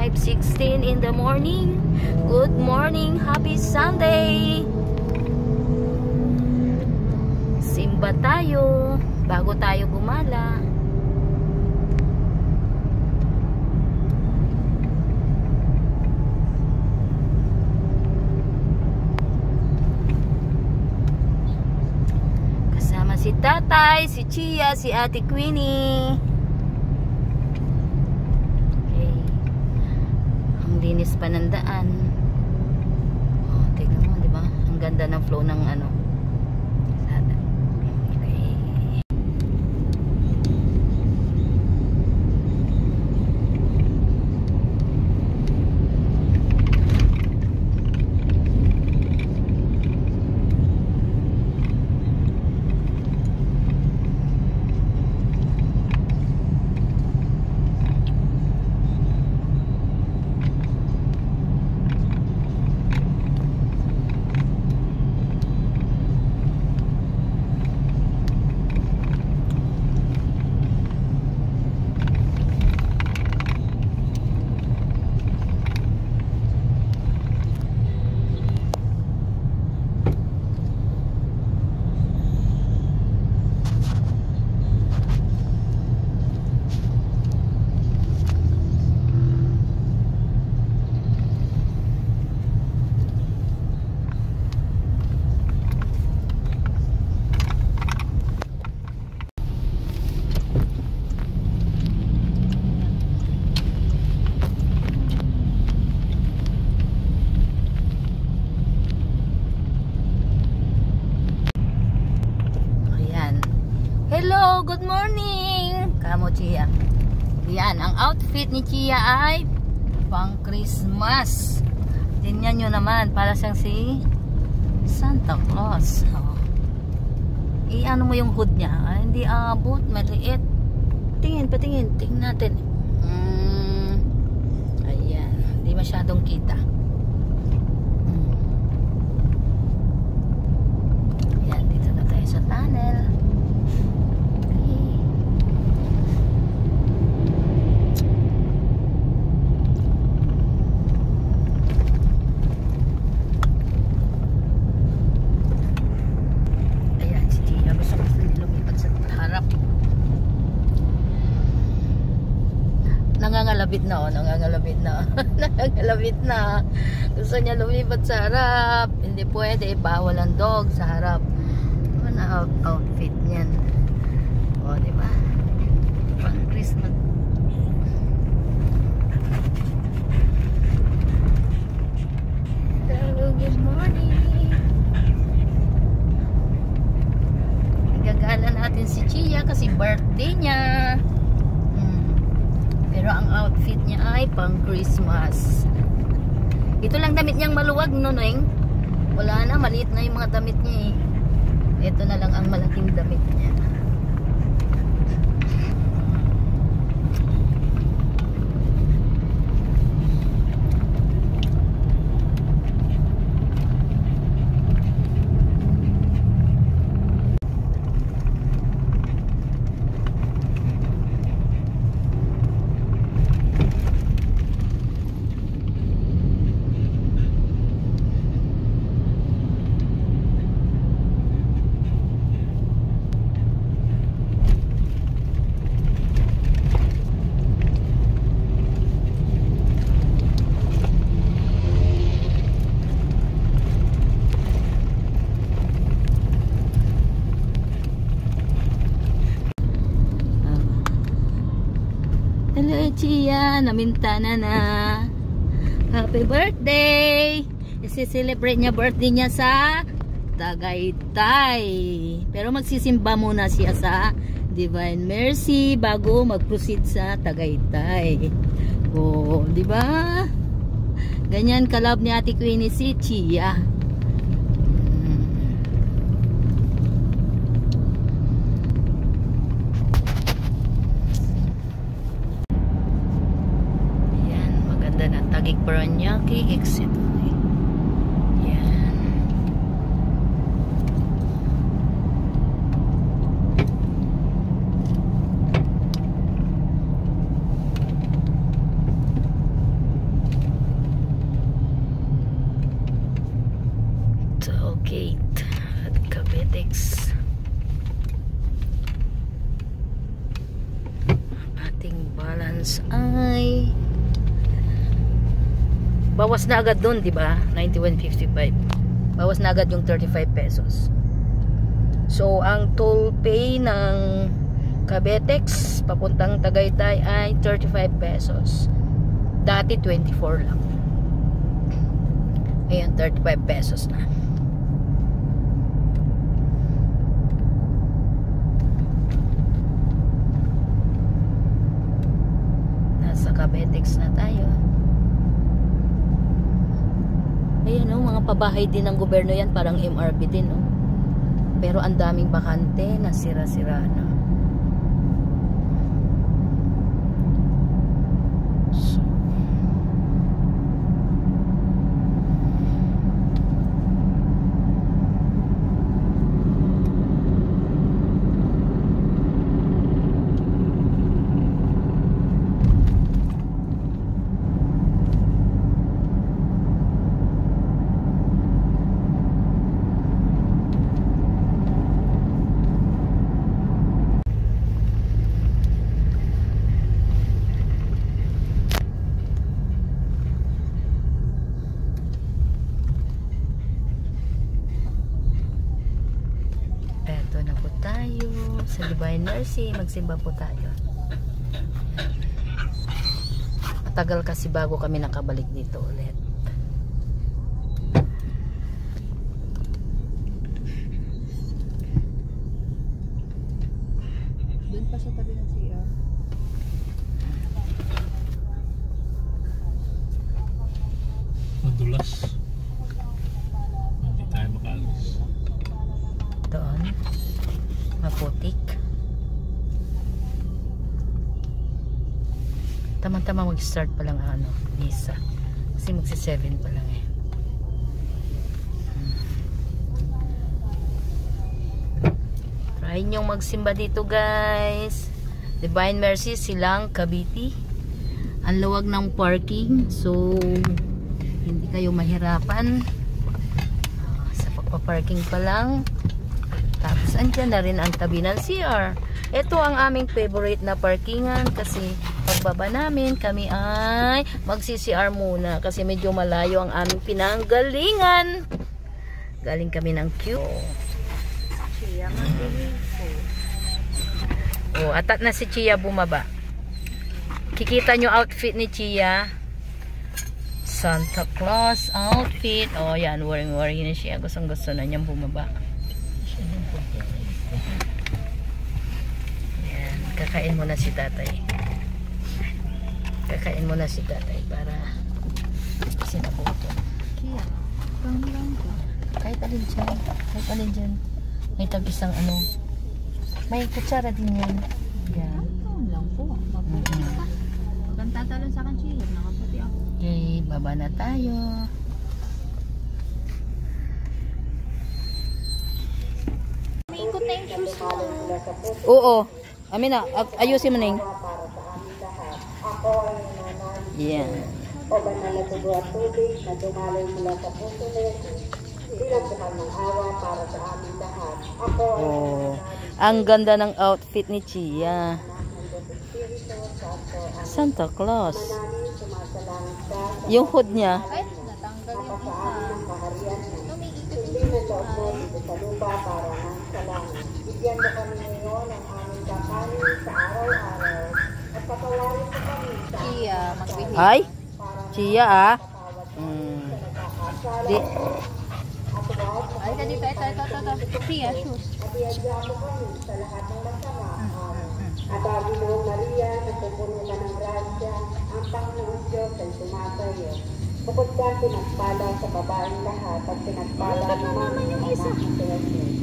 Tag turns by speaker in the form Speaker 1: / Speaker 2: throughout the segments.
Speaker 1: 5:16 in the morning. Good morning, happy Sunday. Simba tayo bago tayo gumala. Kasama si Tatay, si Chia, si Ate Queenie. Linis pa ng daan. Oh, tignan mo, di ba? Ang ganda ng flow ng ano. Okay. Hello, good morning. Kamo Chia. Yan, ang outfit ni Chia ay pang Christmas. Tingnan nyo naman, para siyang si Santa Claus. Oh. I-ano mo yung hood niya. Ay, hindi abot, maliit. Tingin, patingin. Tingnan natin. Ayan, hindi masyadong kita. Ayan, dito na tayo sa tunnel. Nangangalabit na, oh, nangangalabit na. Nangangalabit na. Gusto niya lumipat sa harap. Hindi pwede, bawal ang dog sa harap. Ano na outfit niyan? O, di ba? Pang Christmas. Hello, good morning. Nagagala natin si Chia kasi birthday niya. Pero ang outfit niya ay pang Christmas. Ito lang damit niyang maluwag, no, Noeng? Wala na, maliit na yung mga damit niya eh. Ito na lang ang malaking damit niya. Hello, Chia. Namintana na. Happy birthday! Isi-celebrate niya birthday niya sa Tagaytay. Pero magsisimba muna siya sa Divine Mercy bago mag-proceed sa Tagaytay. Oh, di ba? Ganyan kalab ni Ate Queenie si Chia. Taguig Paranaque exit. Yan. entrance ay bawas na agad doon, di ba? 91.55. Bawas na agad yung 35 pesos. So, ang toll pay ng Cabetex papuntang Tagaytay ay 35 pesos. Dati 24 lang. Ayan, 35 pesos na. Nasa Cabetex na tayo. Ayan o, mga pabahay din ng gobyerno yan, parang MRB din o. Pero ang daming bakante na sira-sira na. Eto na po tayo sa Divine Mercy. Magsimba po tayo. Matagal kasi bago kami nakabalik dito ulit.
Speaker 2: Doon pa sa tabi ng CR.
Speaker 3: Madulas. Hindi tayo makalis.
Speaker 1: Doon. Maputik. Tama-tama mag-start pa lang ano, misa. Kasi magsi-7 pa lang eh. Try nyong magsimba dito guys. Divine Mercy, Silang, Cavite. Ang luwag ng parking. So, hindi kayo mahirapan. Sa pagpa-parking pa lang. Tapos andyan na rin ang tabi ng CR. Ito ang aming favorite na parkingan kasi pagbaba namin kami ay magsi-CR muna kasi medyo malayo ang aming pinanggalingan. Galing kami ng queue. Oh, atat na si Chia bumaba. Kikita nyo outfit ni Chia. Santa Claus outfit. Oh, yan. Worrying na siya. Gustong-gusto na niyang bumaba. Yan. Kakain muna si tatay. Kakain muna si tatay para sinabuto.
Speaker 2: Kia, pang lang ko.
Speaker 1: Kahit alin dyan. Kahit alin dyan. May tag-isang ano. May kutsara din yan. Yan.
Speaker 2: Pang lang po. Maputi ka. Huwag kang tatalon sa akin, Chia. Nakaputi ako.
Speaker 1: Okay, baba na tayo.
Speaker 2: May ikot na yung shoes mo.
Speaker 1: Oo. Amin na. Ayusin mo na yung. Yan.
Speaker 4: O banal na tubo at tubig na dumaloy mula sa puso nito, bilang bukan ng awa para sa aming lahat. Ako ay
Speaker 1: Oh. Ang ganda ng outfit ni Chia. Santa Claus.
Speaker 4: namin sumasalangit ka sa
Speaker 1: Yung hood niya.
Speaker 2: Ay, natanggal yung isa.
Speaker 4: ng kaharian mo.
Speaker 2: No, may ikot
Speaker 4: Hindi
Speaker 2: yung
Speaker 4: na
Speaker 2: shoes
Speaker 4: loob mo
Speaker 2: ay.
Speaker 4: dito sa lupa para nang sa langit. Bigyan mo kami ngayon ng aming kakanin sa araw-araw at patawarin mo kami sa
Speaker 2: Chia, magbihis.
Speaker 1: Ay, Chia ah. Di,
Speaker 2: Ay, ka dito. Ito. Chia, shoes.
Speaker 4: at iadya mo kami sa lahat ng masama. At Ave Maria, napupuno ka ng grasya, ang Panginoon Diyos ay sumasayo. Bukod ka pinagpala sa babaeng lahat at pinagpala naman ang anak ng Jesus.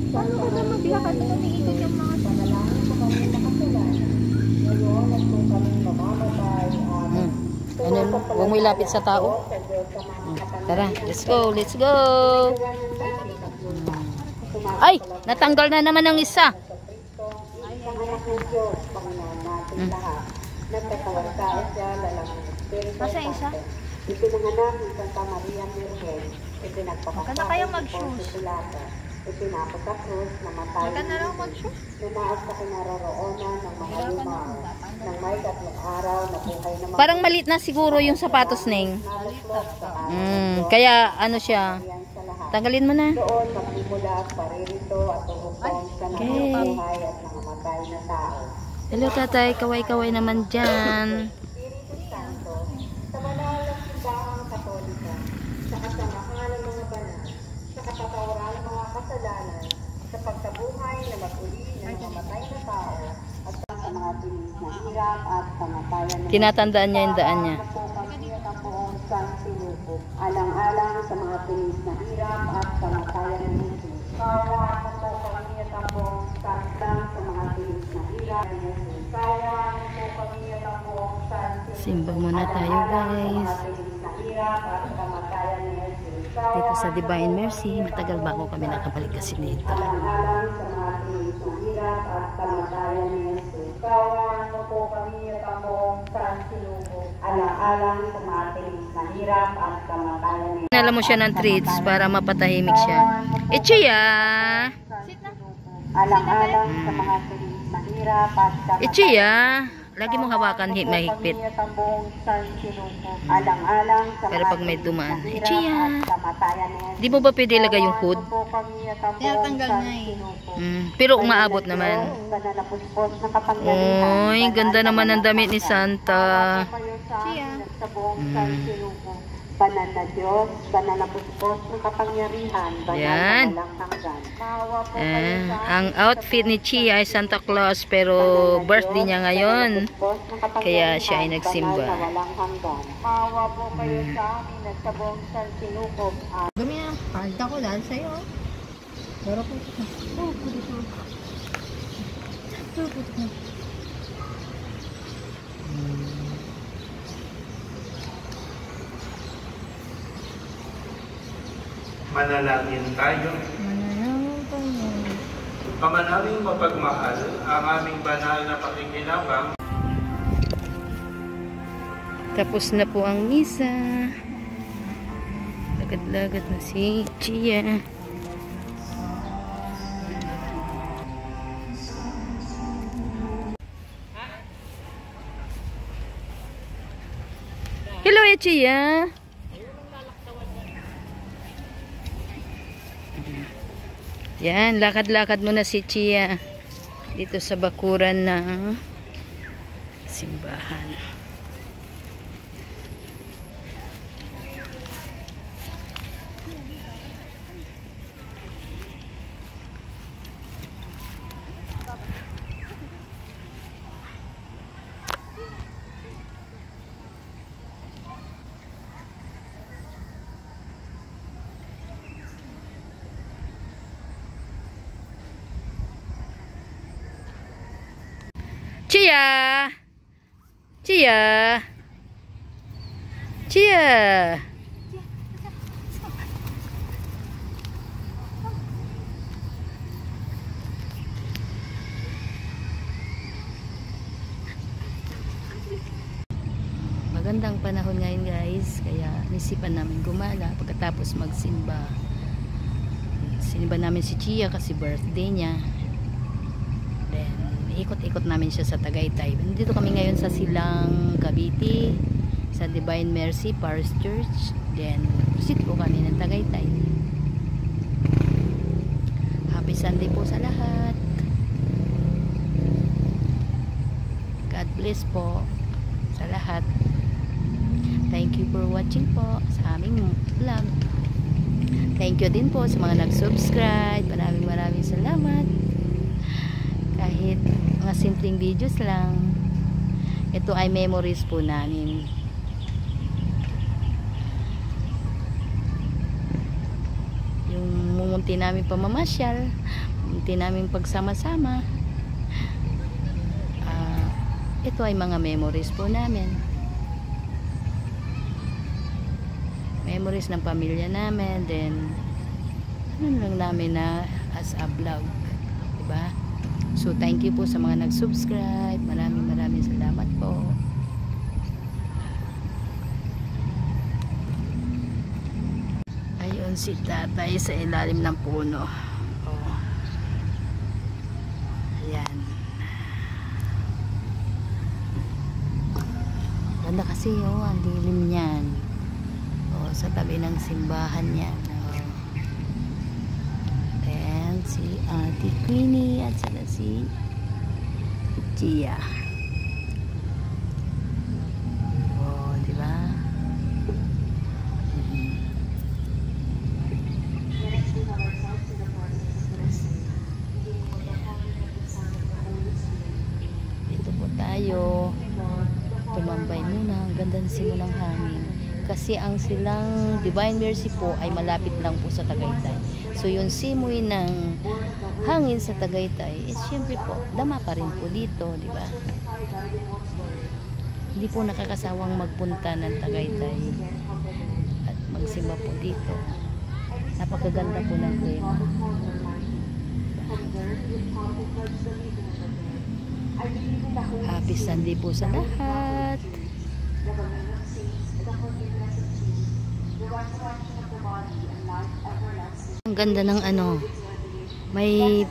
Speaker 2: Paano ka na maglakad na umiikot yung mga
Speaker 4: Panalangin mo kami makasulan. Ngayon at kung kami mamamatay, amen.
Speaker 1: ano, huwag mo ilapit sa tao.
Speaker 4: Sa Diyos sa mga
Speaker 1: Tara, let's go, let's go. Ay, natanggal na naman ang isa.
Speaker 4: ang anak ng Diyos, Panginoon natin lahat. Nagkatawag tayo siya, lalang Espiritu
Speaker 2: Masa isa?
Speaker 4: Santo. Ipinanganak ni Santa Maria Virgen, ipinagpapasal
Speaker 2: Huwag ka na kayong
Speaker 4: ni
Speaker 2: mag-shoes.
Speaker 4: Poncio Pilato. Ipinako sa krus, namatay
Speaker 2: Maganda
Speaker 4: ni
Speaker 2: lang
Speaker 4: Jesus.
Speaker 2: mag-shoot.
Speaker 4: Lumaas sa kinaroroonan ng mga lumao. Nang may 3 araw, nabuhay naman.
Speaker 1: Parang maliit na siguro yung sapatos, Neng.
Speaker 4: Naluslot sa araw.
Speaker 1: Kaya ano siya.
Speaker 4: Yan sa lahat.
Speaker 1: Tanggalin mo na.
Speaker 4: Doon magmumula ang paririto at uhukong sa
Speaker 1: Okay.
Speaker 4: nangabuhay at nangamatay na tao.
Speaker 1: Hello, tatay. Kaway-kaway naman dyan.
Speaker 4: Espiritu Santo, sa banal na simbahang Katolika, sa kasamahan ng mga banal, sa kapatawaran ng mga kasalanan, sa pagkabuhay na mag-uli ng mga matay na tao, at sa mga tinis na hirap at kamatayan ng
Speaker 1: Tinatandaan niya yung daan niya.
Speaker 4: po kami at ang buong sansinuko, alang-alang sa mga tinis na hirap at kamatayan ng Jesus. Kaawaan mo po kami at ang buong sansinuko sa mga tinis na hirap ng Jesus. Kaawaan mo po kami at ang buong sansinuko.
Speaker 1: Simba muna tayo, guys. Dito sa Divine Mercy. Matagal ba ako kami nakabalik kasi dito.
Speaker 4: Alang-alang sa mga tinis na hirap at kamatayan ni Jesus. Kaawaan mo po kami at ang buong sansinuko. Alang-alang sa mga tinis na hirap at kamatayan ni Jesus.
Speaker 1: Nala mo siya ng treats para mapatahimik siya. Chia!
Speaker 4: Alang-alang sa mga tinis na hirap at kamatayan.
Speaker 1: Chia! Lagi mong hawakan mahigpit.
Speaker 4: Alang-alang sa
Speaker 1: Pero pag may dumaan, Chia!
Speaker 4: kamatayan ni Jesus.
Speaker 1: Di mo ba pwede ilagay yung hood?
Speaker 2: Tinatanggal na eh.
Speaker 1: Pero umaabot naman. Oy, ganda naman ang damit ni Santa.
Speaker 2: Chia.
Speaker 4: Sa buong sansinuko. Banal na Diyos, banal na puspos ng kapangyarihan, banal
Speaker 1: Yan.
Speaker 4: na walang hanggan. Maawa po kayo sa
Speaker 1: Ang outfit ni Chia ay Santa Claus pero birthday niya ngayon. Kaya siya ay nagsimba.
Speaker 4: Maawa po kayo sa amin at sa buong sansinuko.
Speaker 2: Gami na. Palda ko dahil sa'yo. Pero po. Oh, dito.
Speaker 3: Manalangin tayo. Pamanaming mapagmahal, ang aming banal na pakikinabang.
Speaker 1: Tapos na po ang misa. Lagad-lagad na si Chia. Hello, Chia. Yan, lakad-lakad muna si Chia dito sa bakuran ng simbahan. Chia! Chia! Chia! Magandang panahon ngayon, guys, kaya nisipan namin gumala pagkatapos magsimba. Sinimba namin si Chia kasi birthday niya. Then ikot-ikot namin siya sa Tagaytay. Nandito kami ngayon sa Silang, Cavite, sa Divine Mercy Parish Church. Then visit po kami ng Tagaytay. Happy Sunday po sa lahat. God bless po sa lahat. Thank you for watching po sa aming vlog. Thank you din po sa mga nag-subscribe. Maraming salamat. Kahit mga simpleng videos lang, ito ay memories po namin. Yung munti namin pamamasyal, munti namin pagsama-sama, ito ay mga memories po namin. Memories ng pamilya namin. Then ano lang namin na as a vlog, diba? So thank you po sa mga nag-subscribe. Maraming salamat po. Ayun si tatay sa ilalim ng puno. Ganda kasi ang dilim niyan. Sa tabi ng simbahan yan. And si Ate Queenie at saka si Chia. Diba? Dito po tayo. Tumambay muna. Ang ganda ng simulang hangin. Kasi ang silang Divine Mercy po ay malapit lang po sa Tagaytay. So yung simoy ng hangin sa Tagaytay is syempre po, dama pa rin po dito, di ba? Hindi po nakakasawang magpunta ng Tagaytay at magsimba po dito. Napakaganda po ng klima. Happy Sunday po sa lahat. Ang ganda ng may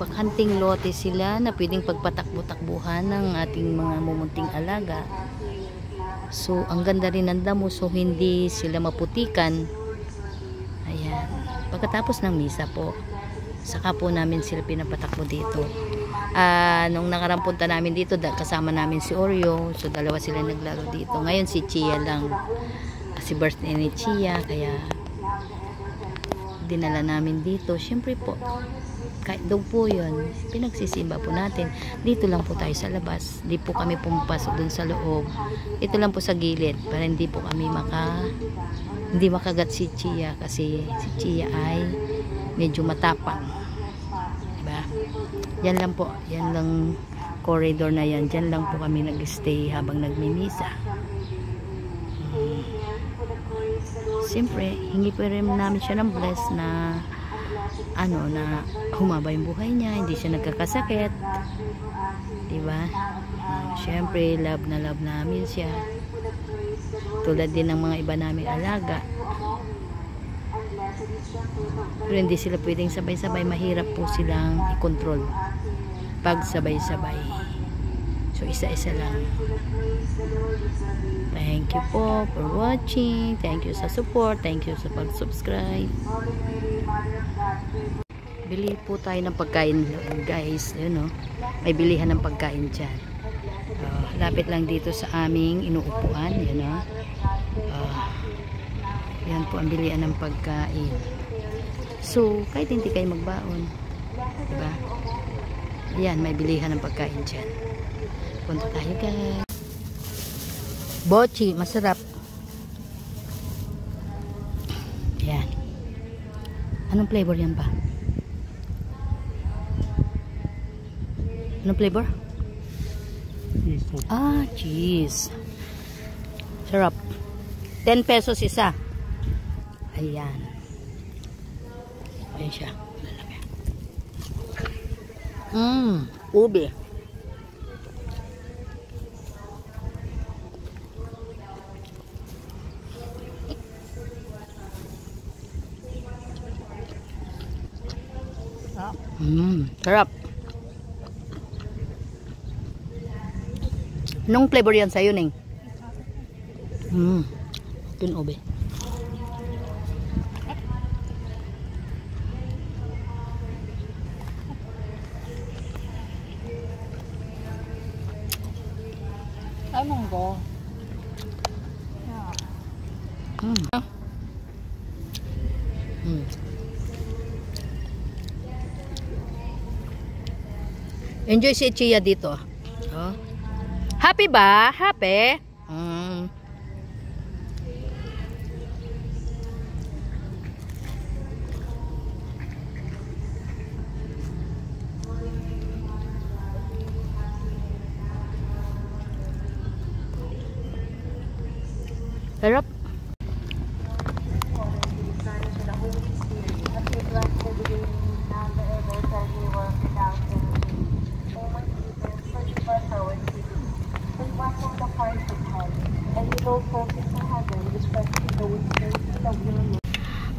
Speaker 1: bakanting lote sila na pwedeng pagpatakbo-takbuhan ng ating mga mumunting alaga. So ang ganda rin ng damo, so hindi sila maputikan. Ayan, pagkatapos ng misa po, saka po namin sila pinapatakbo dito. Nung nakarang punta namin dito, kasama namin si Oreo, so dalawa sila naglaro dito. Ngayon si Chia lang, kasi birthday ni Chia, kaya dinala namin dito. Syempre po, kahit doon po yun, pinagsisimba po natin. Dito lang po tayo sa labas, di po kami pumapasok dun sa loob. Ito lang po sa gilid, para hindi po kami hindi makagat si Chia, kasi si Chia ay medyo matapang, diba? Yan lang po, yan lang corridor na yan, dyan lang po kami nag-stay habang nagmimisa. Siyempre, hingi pa rin namin siya ng bless na na humaba yung buhay niya, hindi siya nagkakasakit, diba? Siyempre, love namin siya, tulad din ng mga iba naming alaga. Pero hindi sila pwedeng sabay-sabay, mahirap po silang i-control pag sabay-sabay. So isa-isa lang. Thank you po for watching. Thank you sa support. Thank you sa pag-subscribe. Bili po tayo ng pagkain, guys. Yun, may bilihan ng pagkain dyan. Lapit lang dito sa aming inuupuan. Yun, yan po ang bilihan ng pagkain. So kahit hindi kayo magbaon, diba? Yan, may bilihan ng pagkain dyan. Punta tayo, guys. Bochi, masarap. Yan. Anong flavor yan ba? Anong flavor? Cheese. Sarap. 10 pesos isa. Ayan. Ayan siya. Ube. Sarap. Anong flavor yan sa'yo, Ning? Ito yung ube.
Speaker 2: Ay, monggo.
Speaker 1: Enjoy si Chia dito. Happy ba? Happy? Sarap.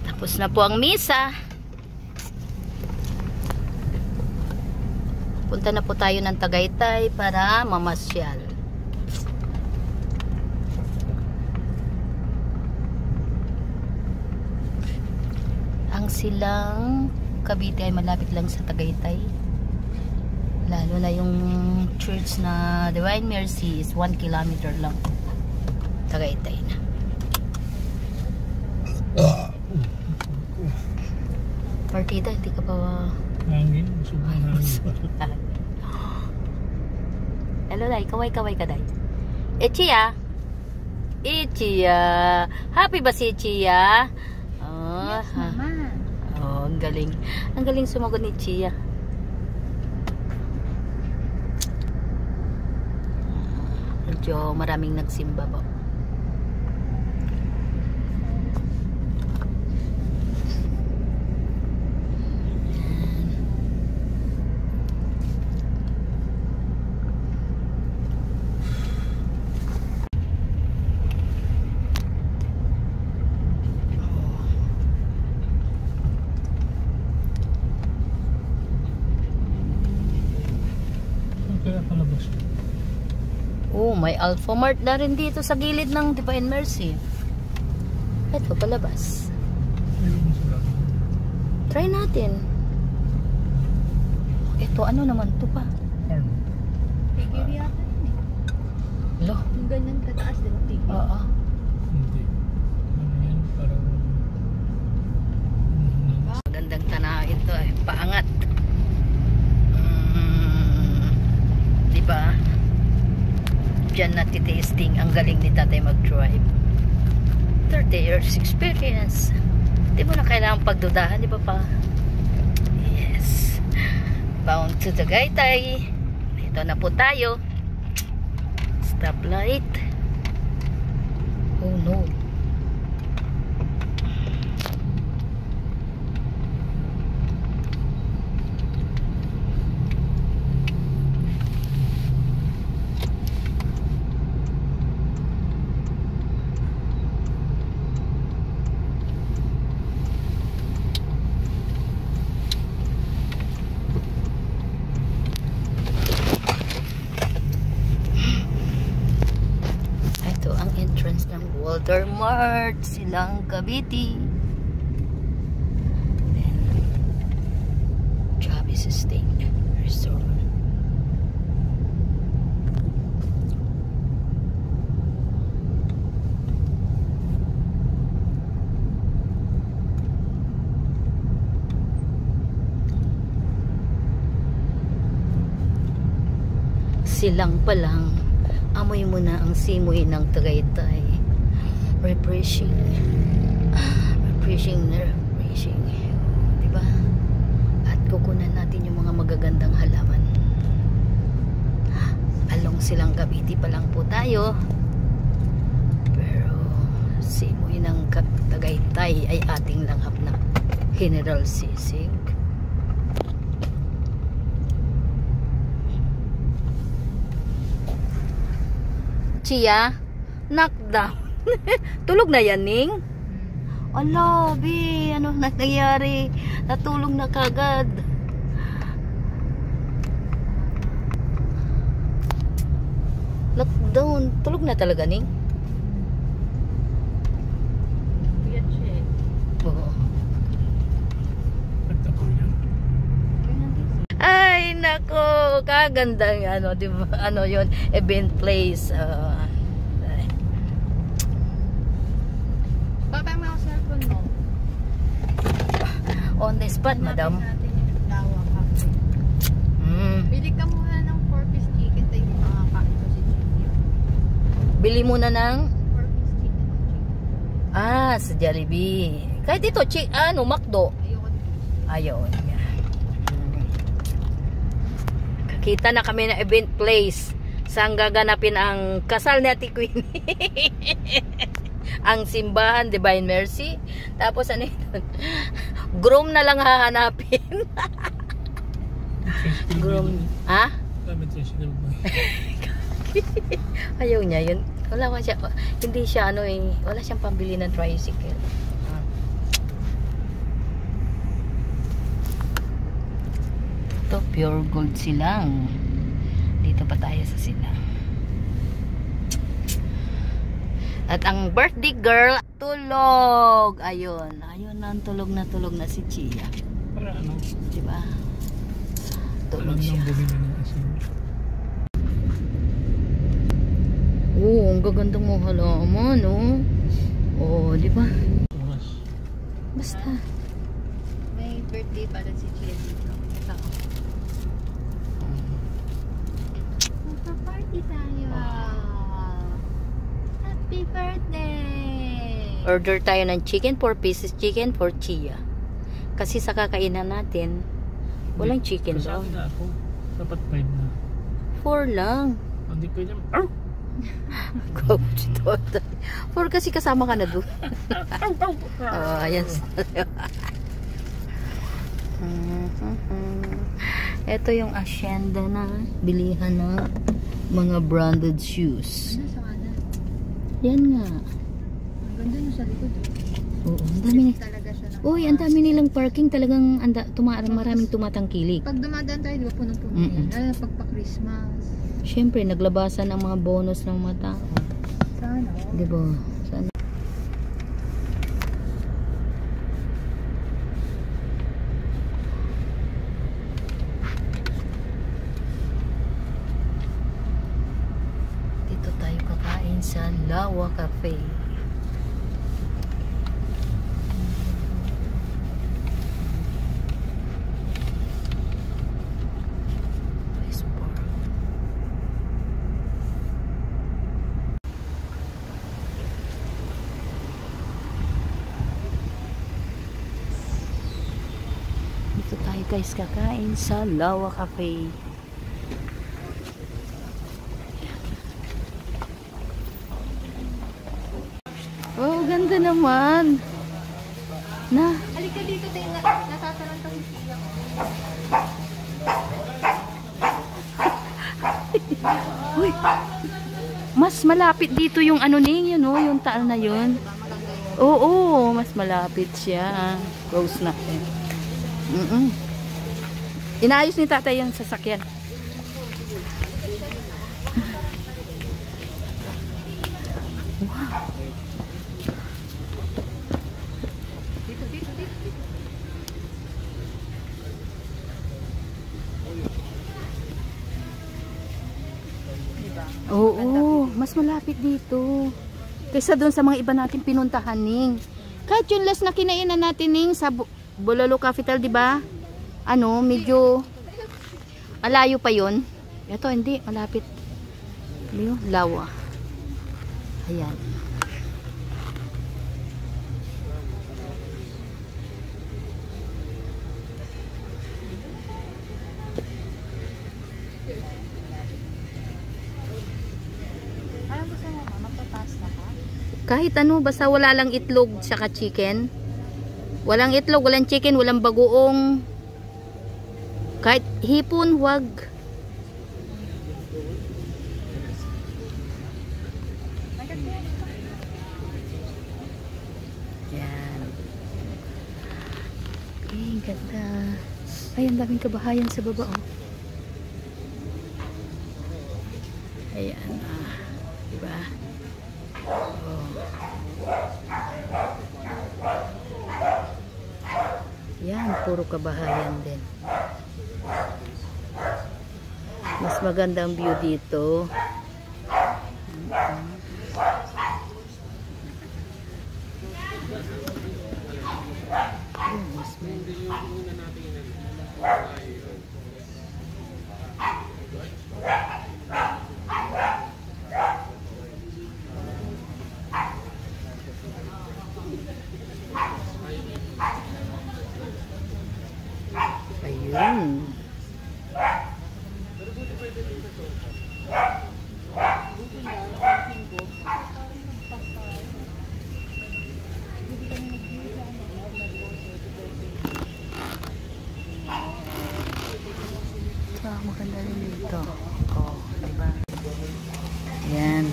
Speaker 1: Tapos na po ang misa. Punta na po tayo ng Tagaytay para mamasyal. Ang silang Cavite ay malapit lang sa Tagaytay. Lalo na yung church na Divine Mercy is 1 kilometer lang. Tagaytay na. Partida, hindi ka pa...
Speaker 3: Hangin, sobrang hangin pa.
Speaker 1: Hello, Day. Kaway-kaway ka, Day. Chia! Chia! Happy ba si Chia? Oh,
Speaker 2: Yes, Mama.
Speaker 1: Oh, ang galing. Ang galing sumagot ni Chia. Medyo maraming nagsimba po.
Speaker 3: Kaya palabas.
Speaker 1: Oh, may Alphamart na rin dito sa gilid ng Divine Mercy. Ito, palabas.
Speaker 3: Ayun sila.
Speaker 1: Try natin. Ito, ano naman to pa?
Speaker 3: Farm.
Speaker 2: Figure yata yun eh.
Speaker 1: Lo.
Speaker 2: Yung ganyan kataas, di ba? Figure.
Speaker 1: Oo.
Speaker 3: Hindi. Ano yan? Parang...
Speaker 1: Magandang tanaw ito eh. Paangat. Diba? Diyan natitesting ang galing ni tatay mag-drive. 30 years experience. Di mo na kailangan pagdudahan, di ba pa? Yes. Bound to Tagaytay. Ito na po tayo. Stoplight. Oh no. Walter Mart, Silang Cavite. Then, Travis Estate Resort. Silang pa lang, amoy mo na ang simoy ng Tagaytay. Refreshing. Refreshing na refreshing. Diba? At kukunan natin yung mga magagandang halaman. Along Silang Cavite pa lang po tayo. Pero simoy ng Tagaytay ay ating langhap na General Sisig. Chia, knockdown. Tulog na yan, Ning? Ala, bi, ano nangyari? Natulog na kagad. Lockdown. Tulog na talaga, Ning?
Speaker 2: Weird siya eh.
Speaker 1: Oo.
Speaker 3: Nagtako yan.
Speaker 1: Ay, nako, kagandang ano, di ba? Ano 'yon, event place.
Speaker 2: Papa, may ako cellphone mo.
Speaker 1: On the spot, madam.
Speaker 2: Natin yung Dawa Cafe. Bili ka muna ng 4-piece chicken, tayo yung makakain ko si Chicken.
Speaker 1: Bili muna ng
Speaker 2: 4-piece chicken.
Speaker 1: sa Jollibee. Kahit ito, ano, McDo.
Speaker 2: Ayoko dito.
Speaker 1: Ayun. Kita na kami na event place. Saan gaganapin ang kasal ni Ate Queenie. Ang simbahan, Divine Mercy. Tapos ano ito? Groom na lang hahanapin. Groom. Ha? Ayaw niya yun. Wala ko siya. Hindi siya ano eh. Wala siyang pambili ng tricycle. Ito, Pure gold silang. Dito pa tayo sa silang. At ang birthday girl, tulog. Ayun. Ayun na, tulog na si Chia.
Speaker 3: Para ano?
Speaker 1: Diba? Tulog siya. Oo, ang gagandang mo halaman, oh. Oo, diba? Basta.
Speaker 2: May birthday pala si Chia dito. Magpa-party tayo. Happy birthday!
Speaker 1: Order tayo ng chicken, 4 pieces chicken for Chia. Kasi sa kakainan natin, walang chicken daw.
Speaker 3: Kasama na ako. Dapat 5 na.
Speaker 1: 4 lang.
Speaker 3: Hindi pwede.
Speaker 1: Coach Toto. 4 kasi kasama ka na doon. Oh, ayan. Ito yung asyenda na bilihan ng mga branded shoes.
Speaker 2: Ano sa kanan?
Speaker 1: Yan nga.
Speaker 2: Ang ganda yung sa likod.
Speaker 1: Oo, ang dami.
Speaker 2: Talaga siya ng
Speaker 1: Uy, ang dami nilang parking. Talagang maraming tumatangkilik.
Speaker 2: Pag dumadaan tayo, di ba punong-puno yan? Lalo na pagpa-Christmas.
Speaker 1: Siyempre, naglabasan ang mga bonus ng mga tao.
Speaker 2: Sana.
Speaker 1: Diba? Sana. Dito tayo kakain sa Lawa Cafe. Dito tayo guys kakain sa Lawa Cafe. Oh, ganda naman. Na.
Speaker 2: Halika dito tayo. Natataranta si Chia.
Speaker 1: Uy. Mas malapit dito yung ano ning, yun oh, yung taal na yun. Oo, mas malapit siya. Close na. Inaayos ni tatay yung sasakyan. Wow. Oo, mas malapit dito. Kaysa doon sa mga iba natin pinuntahan ning. Kahit yung last na kinainan natin ning sa Bulalo Capital, di ba? Ano, medyo malayo pa yun. Ito hindi, malapit. Ano, Lawa. Ayan.
Speaker 2: Anong gusto mo, ma? Magpapasta ka?
Speaker 1: Kahit ano, basta wala lang itlog saka chicken. Walang itlog, walang chicken, walang bagoong. Kahit hipon, wag. Yan. Ay, ganda. Ay, ang daming kabahayan sa baba, oh. Ayan, diba? Oh. Yan, puro kabahayan din. Mas maganda ang view dito. Ayun. Maganda rin dito. Oh, diba? Yan.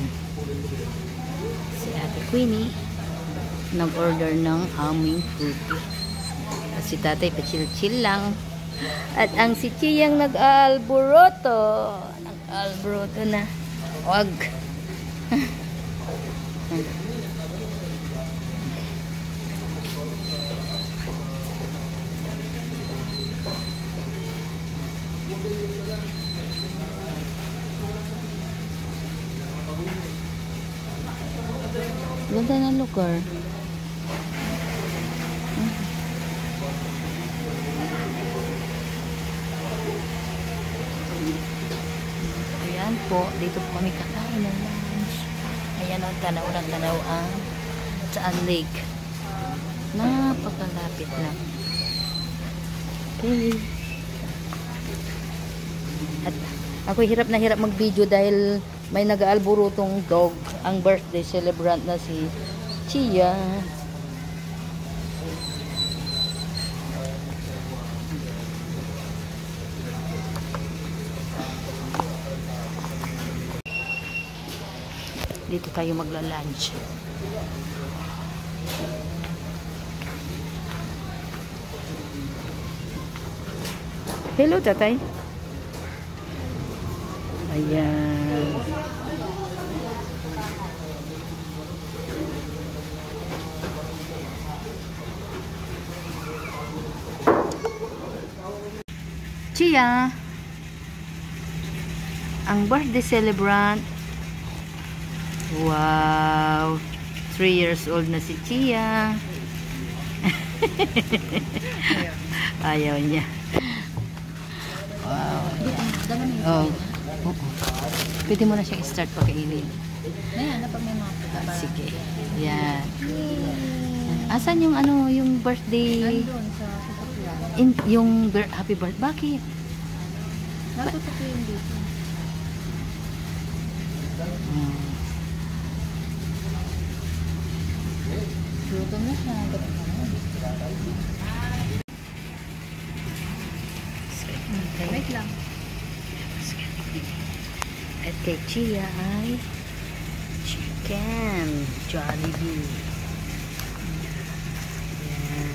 Speaker 1: Si Ate Queenie nag-order ng aming food. Si tatay pa chill-chill lang. At ang si Chiyang nag-alboroto. Nag-alboroto na. Wag. Ganda ng lugar. Ayan po, dito po kami kakain ng lunch. Ayan ang tanaw ng tanaw ang Saan Lake. Napakalapit lang. Okay. At ako hirap na hirap mag-video dahil may nag-aalborotong dog, ang birthday celebrant na si Chia. Dito tayo magla-lunch. Hello, tatay. Ayan. Chia, ang birthday celebrant. Wow, 3 years old na si Chia. Ayaw niya. Wow. Oh. Pwede mo na siya i-start pagkainin.
Speaker 2: Ayan, na pag may mga pagkabara.
Speaker 1: Sige. Yan. Asan yung ano, yung birthday?
Speaker 2: Nandun sa sasakyan.
Speaker 1: Yung happy birthday. Bakit?
Speaker 2: Natutok yung dito. Luto na siya. Wait lang.
Speaker 1: At kay Chia ay chicken Jollibee. Yan.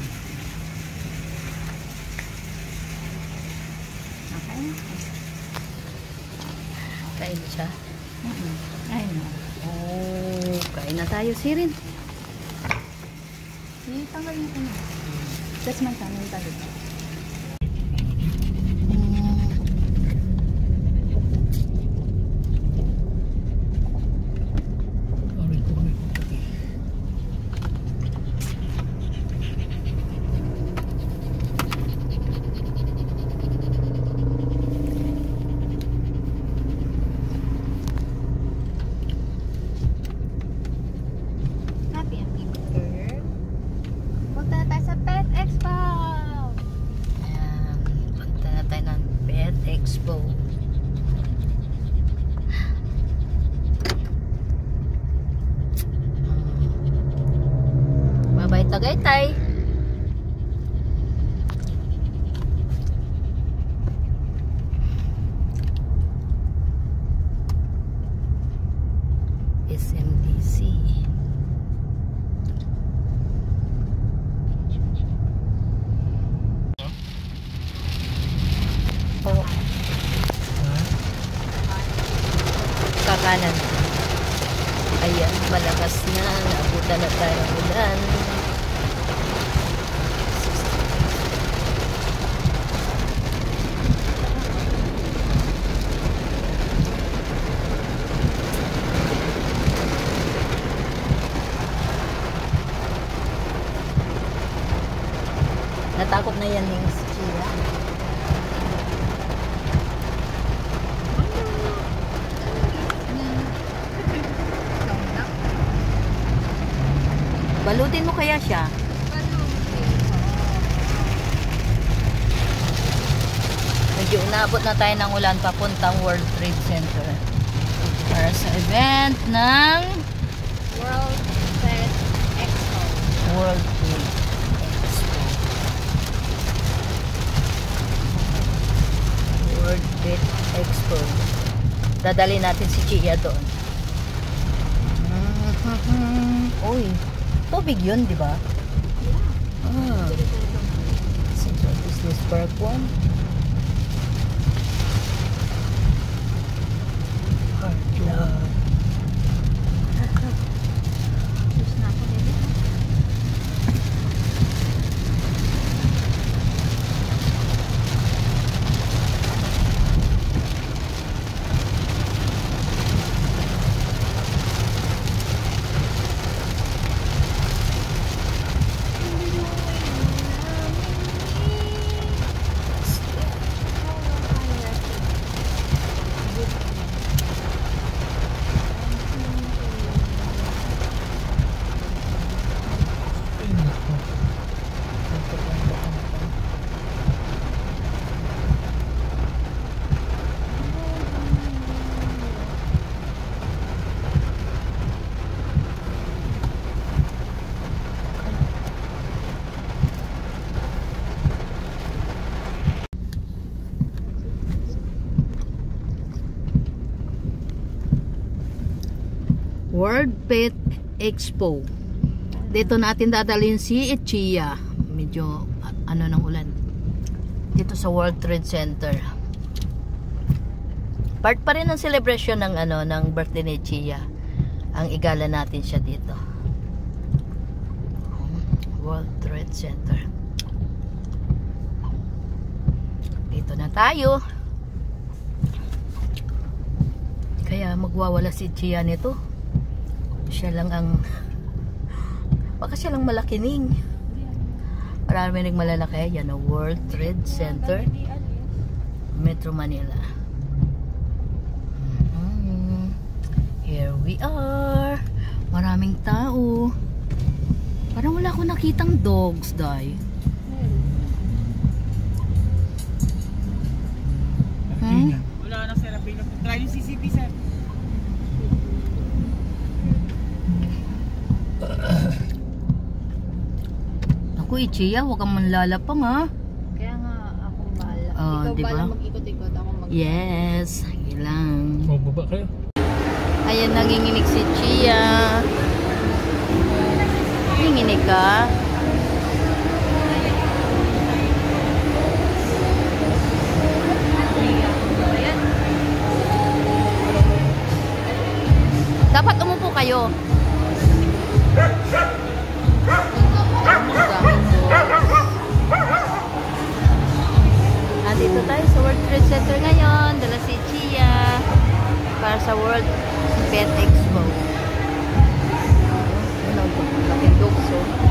Speaker 2: Okay.
Speaker 1: Kain siya.
Speaker 2: Ayun na.
Speaker 1: Oh, kain na tayo, Sirin.
Speaker 2: Tanggalin ko na. Tapos man tanong tayo.
Speaker 1: Expo. Bye-bye Tagaytay. SMDC. Kakanan. Ayan, malakas na. Naabutan na tayo ng ulan. Natakot na yan yung Chia. Balutin mo kaya siya? Medyo unabot na tayo ng ulan papuntang World Trade Center para sa event ng
Speaker 2: World Trade Expo.
Speaker 1: World Trade Expo. World Trade Expo. Dadali natin si Chia doon. Uy, tubig yun, di ba?
Speaker 2: Yeah.
Speaker 1: Central Business Park 1. World Pet Expo. Dito natin dadalhin si Chia. Medyo ano ng ulan. Dito sa World Trade Center. Part pa rin ng celebration ng ano ng birthday ni Chia. Ang igala natin siya dito. World Trade Center. Dito na tayo. Kaya magwawala si Chia nito. Siya lang ang baka siya lang malakining. Marami ring malalaki. Yan ang World Trade Center, Metro Manila. Here we are. Maraming tao. Parang wala akong nakitang dogs, Day.
Speaker 5: Wala na sir. Try yung CCP sir.
Speaker 1: Ako, Chia, huwag kang manlalapang, ha?
Speaker 2: Kaya nga ako bahala.
Speaker 1: Oh,
Speaker 2: Ikaw
Speaker 1: diba?
Speaker 2: bahala mag-ikot-ikot, ako
Speaker 1: Yes, sige lang.
Speaker 3: Mababa kayo.
Speaker 1: Ayan, nanginginig si Chia. Nanginginig ka? Dapat umupo kayo. Nandito tayo sa World Trade Center ngayon. Dala si Chia para sa World Pet Expo. Ano ito? Laking dogs, oh.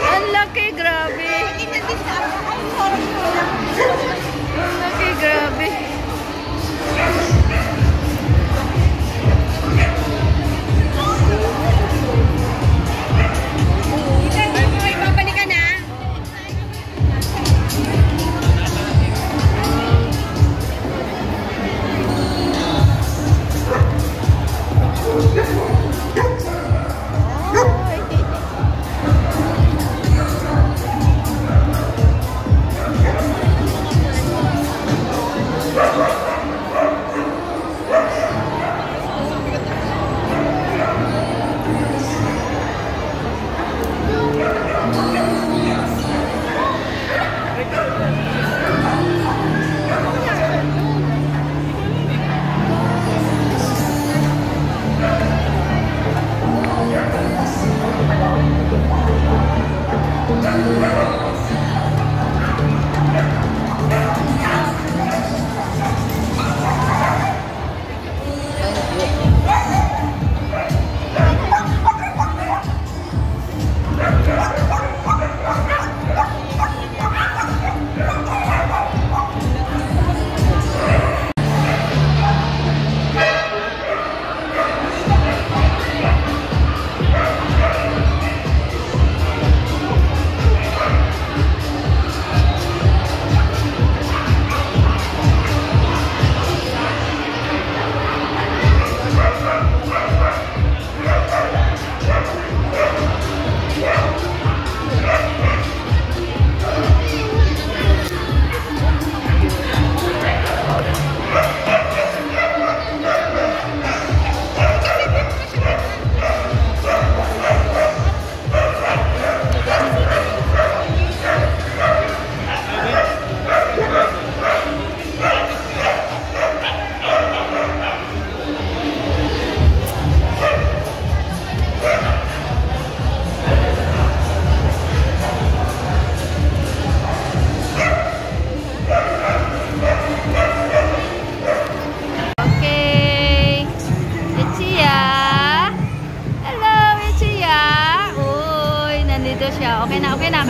Speaker 1: Ang laki, grabe. Ang laki, grabe.
Speaker 2: babalik ka na.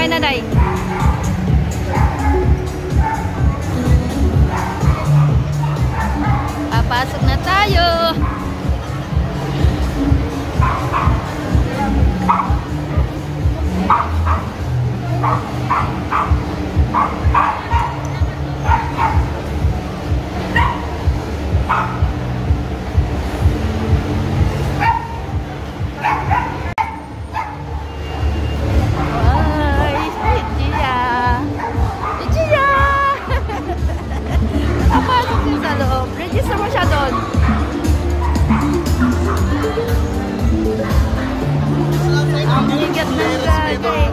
Speaker 2: Okay na, Day.
Speaker 1: Pasok na tayo.
Speaker 2: Register mo siya doon.
Speaker 1: Ang bigat na lagay.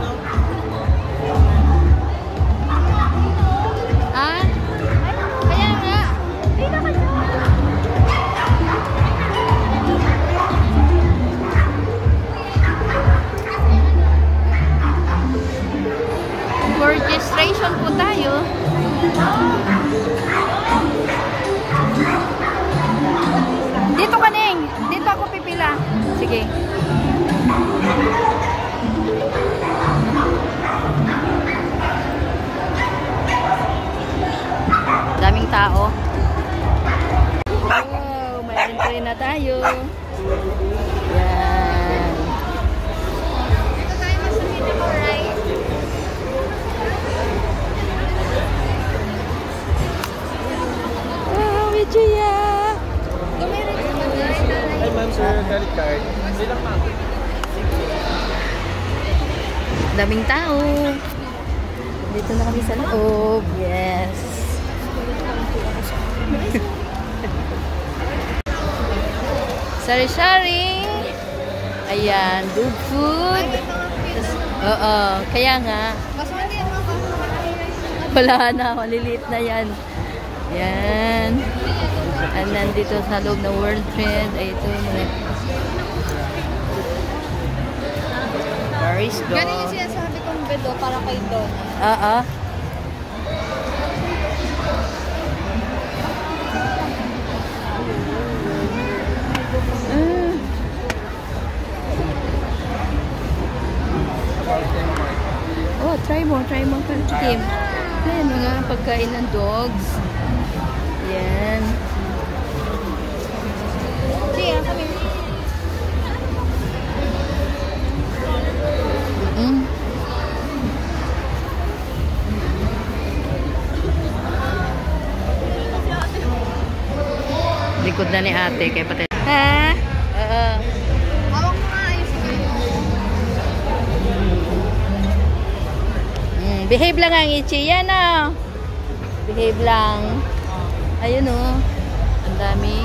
Speaker 1: Ah? Kaya nga. Dito ka dyan. For registration po tayo. Dito ka, Neng. Dito ako pipila. Sige. Daming tao. Wow, may entry na tayo. Yan.
Speaker 2: Ito tayo sa video, right?
Speaker 1: Wow, Wichia.
Speaker 3: Hi ma'am, sir, credit card. Ilang ma'am?
Speaker 1: Daming tao. Dito na kami sa loob. Yes. Sari-sari. Ayan, dog food. Oo, kaya nga. Wala na, maliliit na yan. Yan. At nandito sa loob ng World Trade. Ay, ito. Paris Dog.
Speaker 2: Ganun yung sinasabi kong bedo para kay Don.
Speaker 1: Oo. Oh, try mo Kim. Ayan, mga pagkain ng dogs. Yan.
Speaker 2: Siya, kami.
Speaker 1: Likod na ni ate kay patay. Ha? Oo.
Speaker 2: Hawak mo nga ayos.
Speaker 1: Behave lang ang Ichi. Yan na. Behave lang. Ayun o. Ang dami.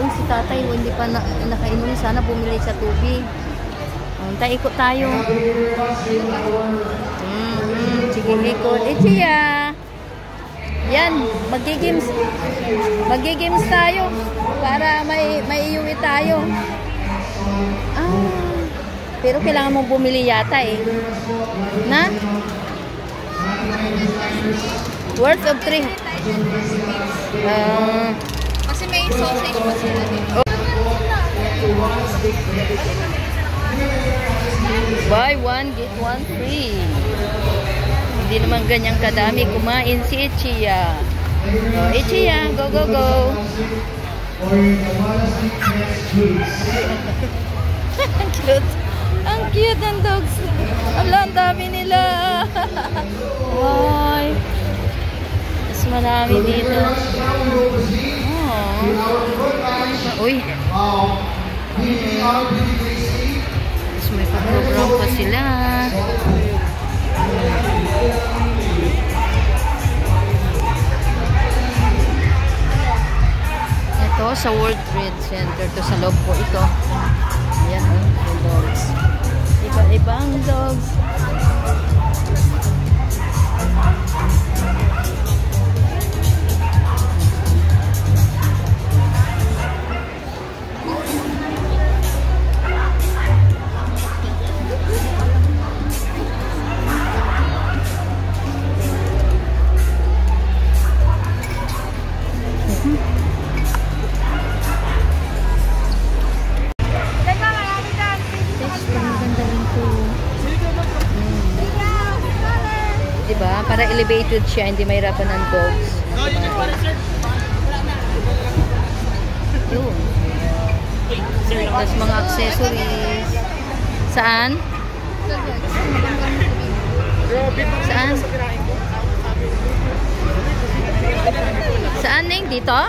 Speaker 1: Si tatay, hindi pa nakainom. Sana bumili sa tubig. Tayo ikot tayo. Sige, ikot. Chia. Yan, magigames tayo para may iuwi tayo. Pero kailangan mong bumili yata eh. Na? Worth of 3.
Speaker 2: Kasi may sausage pa sila dito.
Speaker 1: Buy one, get one free. Hindi naman ganyang kadami kumain si Ichia. Oh, Ichia, go, go, go. Ang cute. Ang cute ng dogs. Ang dami nila. Ay. Mas marami dito. Oh. Uy. Mas may pag-program pa sila. Ito sa World Trade Center. Ito sa loob po ito. Ayan, yung dogs. Iba-ibang dogs. Diba? Para elevated siya, hindi mahirapan ng dogs. Yun. Tapos mga accessories. Saan? Saan? Saan, Neng? Dito?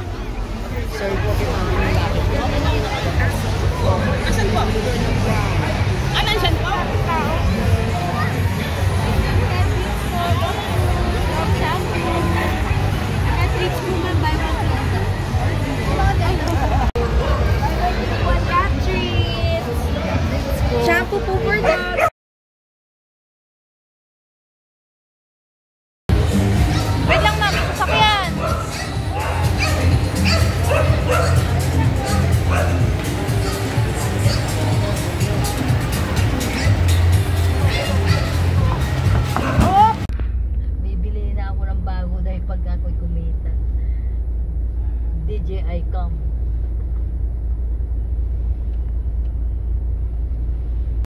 Speaker 1: Sir.